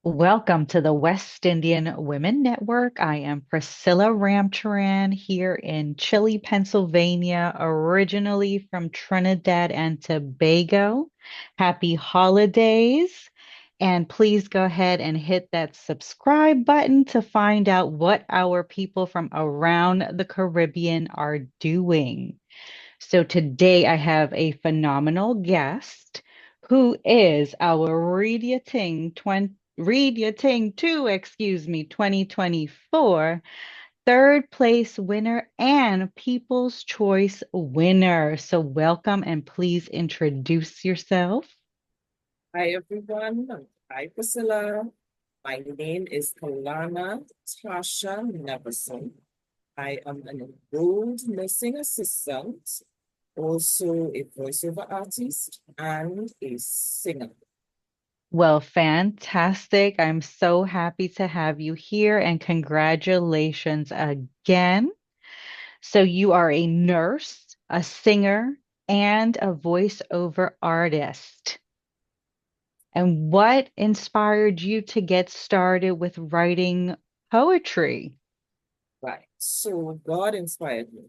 Welcome to the West Indian Women Network. I am Priscilla Ramcharan here in Chile, Pennsylvania, originally from Trinidad and Tobago. Happy holidays. And please go ahead and hit that subscribe button to find out what our people from around the Caribbean are doing. So today I have a phenomenal guest who is our Read Your Ting 2, 2024 third place winner and People's Choice winner. So welcome and please introduce yourself. Hi everyone. Hi Priscilla. My name is Carlana Tasha Neverson. I am an enrolled nursing assistant, also a voiceover artist and a singer. Well, fantastic. I'm so happy to have you here and congratulations again. So you are a nurse, a singer, and a voiceover artist. And what inspired you to get started with writing poetry? Right. So God inspired me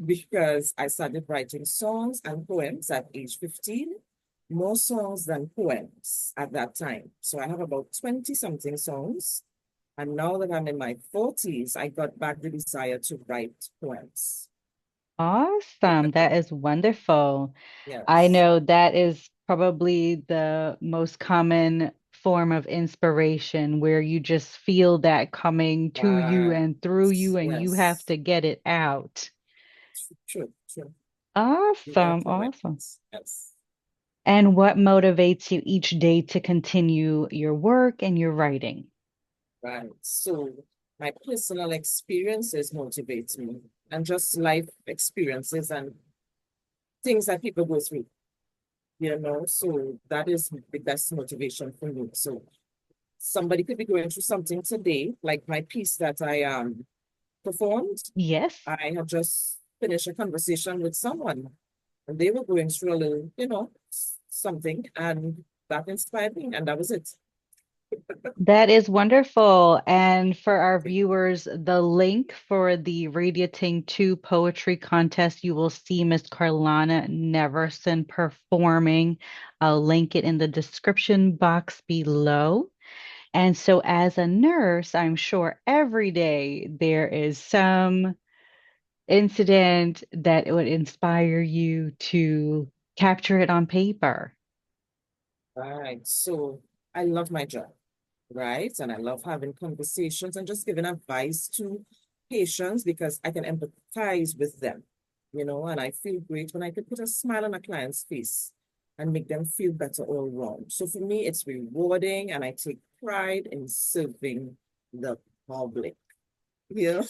because I started writing songs and poems at age 15, more songs than poems at that time. So I have about 20 something songs. And now that I'm in my 40s, I got back the desire to write poems. Awesome. That is wonderful. I Yes. know that is probably the most common form of inspiration where you just feel that coming to you Right. and through you, and you have Yes. to get it out. True, true. You are Awesome. correct. Awesome. Yes. And what motivates you each day to continue your work and your writing? Right. So my personal experiences motivate me and just life experiences and things that people go through, So that is the best motivation for me. So somebody could be going through something today, like my piece that I performed. Yes. I have just finished a conversation with someone and they were going through a little, something, and that inspired me, and that was it. That is wonderful. And for our viewers, the link for the Radiating 2 poetry contest, you will see Miss Carlana Neverson performing. I'll link it in the description box below. And so, as a nurse, I'm sure every day there is some incident that would inspire you to capture it on paper. Right. So I love my job, right? And I love having conversations and just giving advice to patients because I can empathize with them, and I feel great when I can put a smile on a client's face and make them feel better all around. So for me, it's rewarding and I take pride in serving the public. Yeah.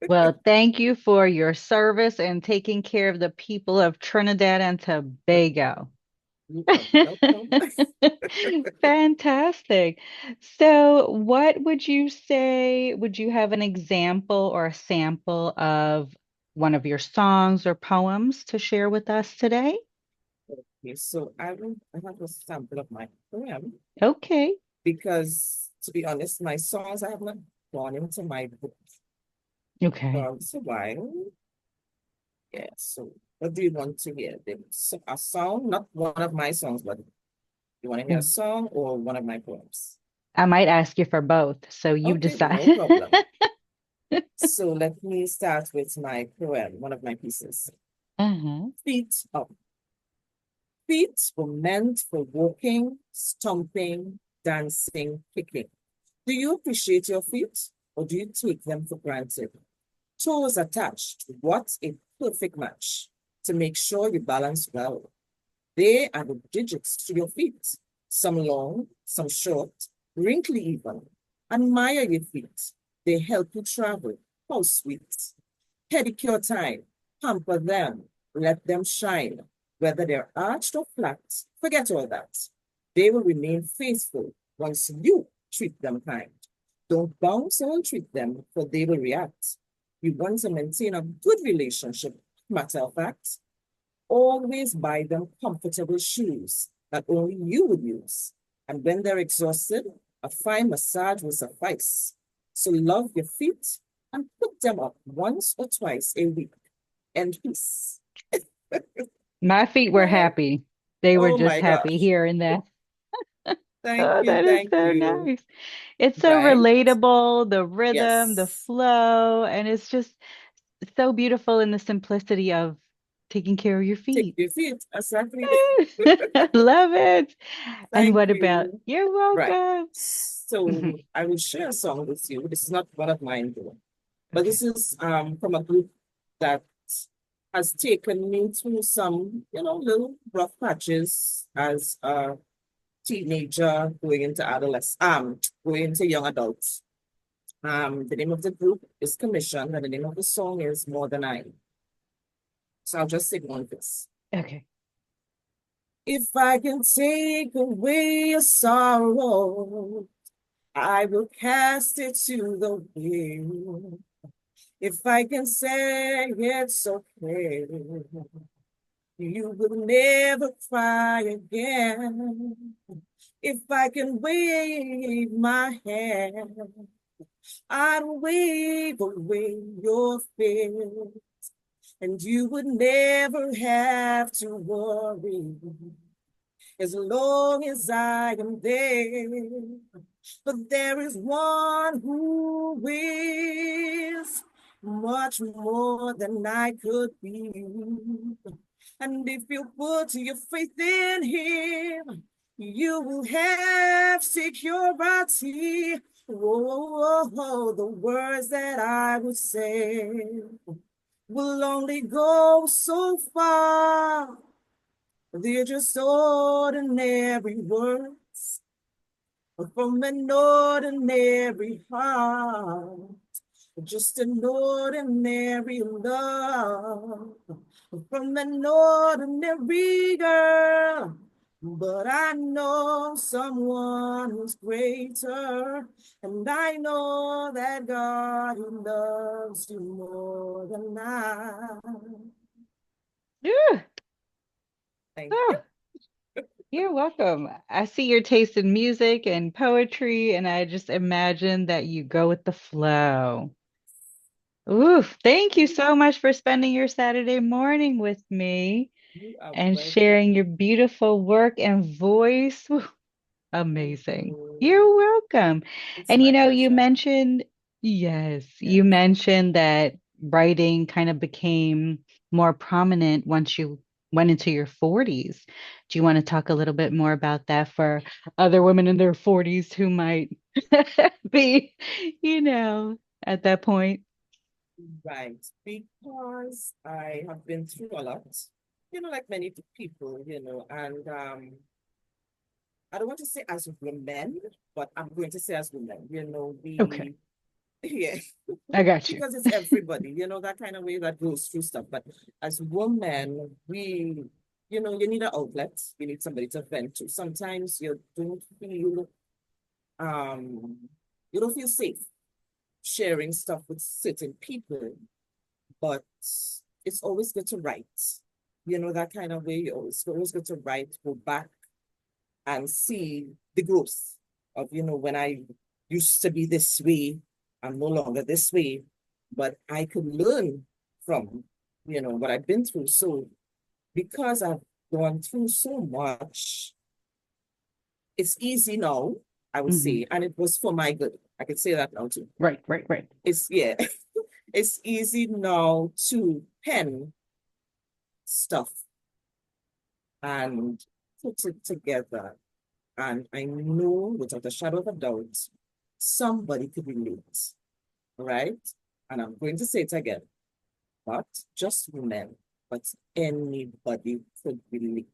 Well, thank you for your service and taking care of the people of Trinidad and Tobago. You are welcome. Fantastic. So, what would you say? Would you have an example or a sample of one of your songs or poems to share with us today? Okay, so I have a sample of my poem Okay. because, to be honest, my songs I have not gone into my book Okay. it's a while. Yeah, so what do you want to hear? A song, not one of my songs, but you want to hear a song or one of my poems? I might ask you for both, so you Okay, decide. no problem. So let me start with my poem, one of my pieces. Uh-huh. Feet up. Feet were meant for walking, stomping, dancing, kicking. Do you appreciate your feet or do you take them for granted? Toes attached. What a perfect match to make sure you balance well. They are the digits to your feet. Some long, some short, wrinkly even. Admire your feet. They help you travel. How sweet. Pedicure time. Pamper them. Let them shine. Whether they're arched or flat, forget all that. They will remain faithful once you treat them kind. Don't bounce or treat them, for they will react. You want to maintain a good relationship, matter of fact. Always buy them comfortable shoes that only you would use. And when they're exhausted, A fine massage will suffice. So love your feet and put them up once or twice a week. And peace. My feet were Well, happy. They were oh just my happy gosh. hearing that. Thank Oh, you. that is Thank so you. nice. It's so Right? relatable, the rhythm, the Yes. flow, and it's just so beautiful in the simplicity of taking care of your Take feet. your feet. Exactly. Love it. And Thank what about you. you're Right. welcome. So I will share a song with you. This is not one of mine though, but this Okay. is from a group that has taken me through some, little rough patches as a teenager going into going into young adults. The name of the group is Commission, and the name of the song is More Than I. So I'll just sing one this. Okay. If I can take away your sorrow, I will cast it to the wind. If I can say it's okay, you will never cry again. If I can wave my hand, I'd wave away your fear, and you would never have to worry as long as I am there. But there is one who is much more than I could be. And if you put your faith in him, you will have security. Oh, the words that I would say will only go so far. They're just ordinary words from an ordinary heart. Just an ordinary love from an ordinary girl. But I know someone who's greater, and I know that God who loves you more than I. Yeah. Thank you. Oh, you're welcome. I see your taste in music and poetry, and I just imagine that you go with the flow. Ooh, thank you so much for spending your Saturday morning with me You are and welcome. sharing your beautiful work and voice. Thank Amazing. you. You're welcome. It's And my you pleasure. mentioned, yes, you Yes. mentioned that writing kind of became more prominent once you went into your 40s. Do you want to talk a little bit more about that for other women in their 40s who might be, at that point? Right. Because I have been through a lot, like many people, and I don't want to say as women, but I'm going to say as women, Okay, yeah, I got you. because it's everybody, that kind of way that goes through stuff. But as women, you need an outlet, you need somebody to vent to. Sometimes um, you don't feel safe sharing stuff with certain people, but it's always good to write. That kind of way, it's always good to write, go back and see the growth of, when I used to be this way, I'm no longer this way, but I could learn from, what I've been through. So because I've gone through so much, it's easy now, I would Hmm. say, and it was for my good. I could say that now too. Right, right, right. Yeah, it's easy now to pen stuff and put it together. And I know without a shadow of a doubt, somebody could relate, right? And I'm going to say it again, not just women, but anybody could relate.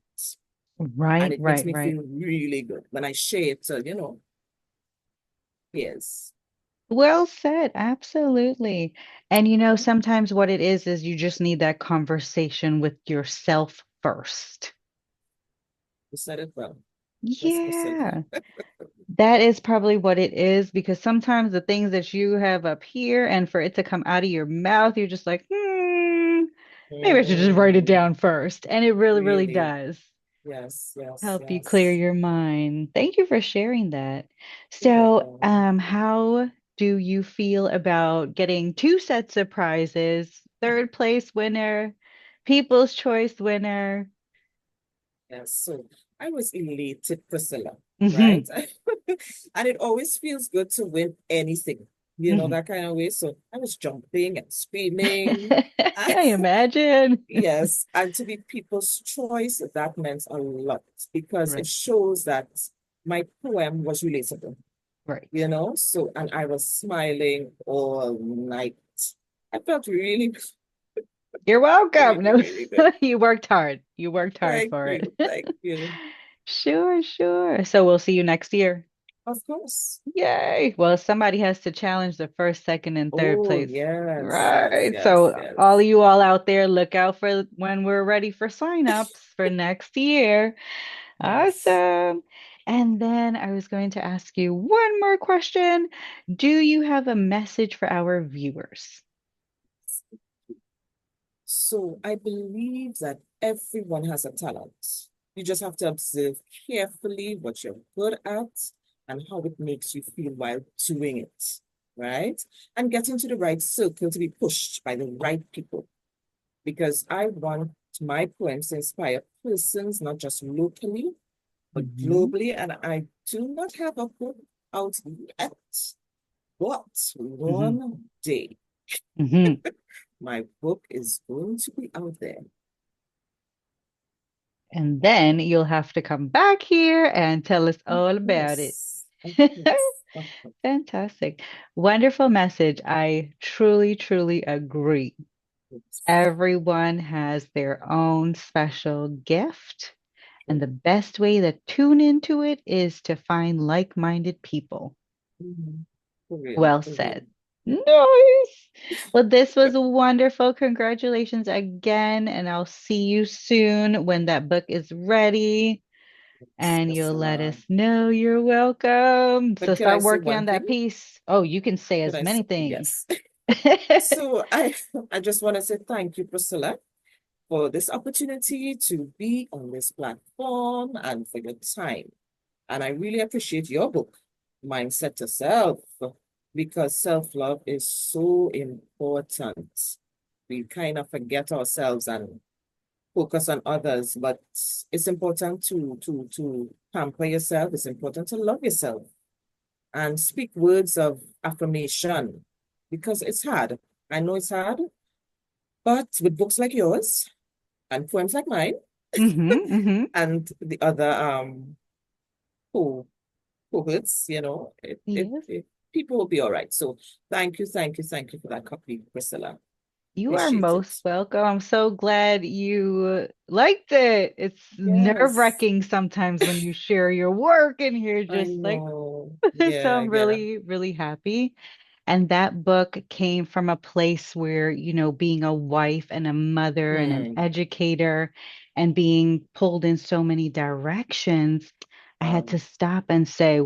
And Right, it makes right, me right. feel really good when I share it to, yes. Well said, absolutely. And sometimes what it is you just need that conversation with yourself first. You said it well. Yes, Priscilla. Yeah, that is probably what it is because sometimes the things that you have up here and for it to come out of your mouth, you're just like, maybe I should just write it Mm, down first. And it really, really really, does. Yes, yes, Help you clear yes. your mind. Thank you for sharing that. You're So, welcome. how do you feel about getting two sets of prizes? Third place winner, People's Choice winner. Yes, so I was elated, Priscilla, Hmm. right? And it always feels good to win anything, Hmm. that kind of way. So I was jumping and screaming. I imagine. Yes, and to be people's choice, that meant a lot because it Right, shows that my poem was relatable, right. So, and I was smiling all night. I felt really, You're welcome. really, No, really good. you worked hard. You worked hard Thank for it. you. Thank you. Sure, sure. So we'll see you next year. Of course. Yay. Well, somebody has to challenge the first, second, and third Oh, place. yes, yes, Right. yes, So all yes, of you all out there, look out for when we're ready for signups for next year. yes. Awesome. And then I was going to ask you one more question. Do you have a message for our viewers? So I believe that everyone has a talent. You just have to observe carefully what you're good at and how it makes you feel while doing it, right? And get into the right circle to be pushed by the right people. Because I want my poems to inspire persons, not just locally, but Hmm. globally. And I do not have a book out yet, but Hmm. one day Hmm. my book is going to be out there. And then you'll have to come back here and tell us Of all about it. course. Of course. Of course. Fantastic. Wonderful message. I truly, truly agree. Yes. Everyone has their own special gift, and the best way to tune into it is to find like-minded people. Mhm. For real. Well For said. real. Nice. Well, this was wonderful. Congratulations again, and I'll see you soon when that book is ready. Yes, And yes, you'll let us Salam. know you're welcome. But So can I start say working one on that thing? piece. Oh, you can say Can as I many say things. yes? So I just want to say thank you, Priscilla, for this opportunity to be on this platform and for your time. And I really appreciate your book, Mindset to Self, because self-love is so important. We kind of forget ourselves and focus on others, but it's important to pamper yourself. It's important to love yourself and speak words of affirmation because it's hard. I know it's hard, but with books like yours and poems like mine Mm-hmm, mm-hmm. and the other who poets, Yes. people will be all right. So thank you, thank you, thank you for that copy, Priscilla. You are Appreciate it. most welcome. I'm so glad you liked it. It's Yes, nerve-wracking sometimes when you share your work and you're I just like, know. so Yeah, I'm yeah. really, really happy. And that book came from a place where, being a wife and a mother and an Hmm. educator and being pulled in so many directions, I had to Um, stop and say,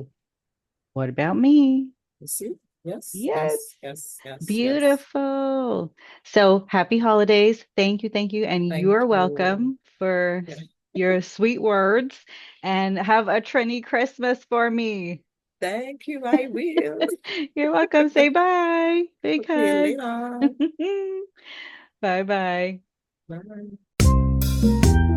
what about me? you see? Yes, Yes. yes, yes, yes, yes. Beautiful. So happy holidays. Thank you. And Thank you're you. welcome for Yeah. your sweet words. And have a Trini Christmas for me. Thank you, I will. You're welcome. Say bye. Big Okay, hugs. later. Bye bye. Bye.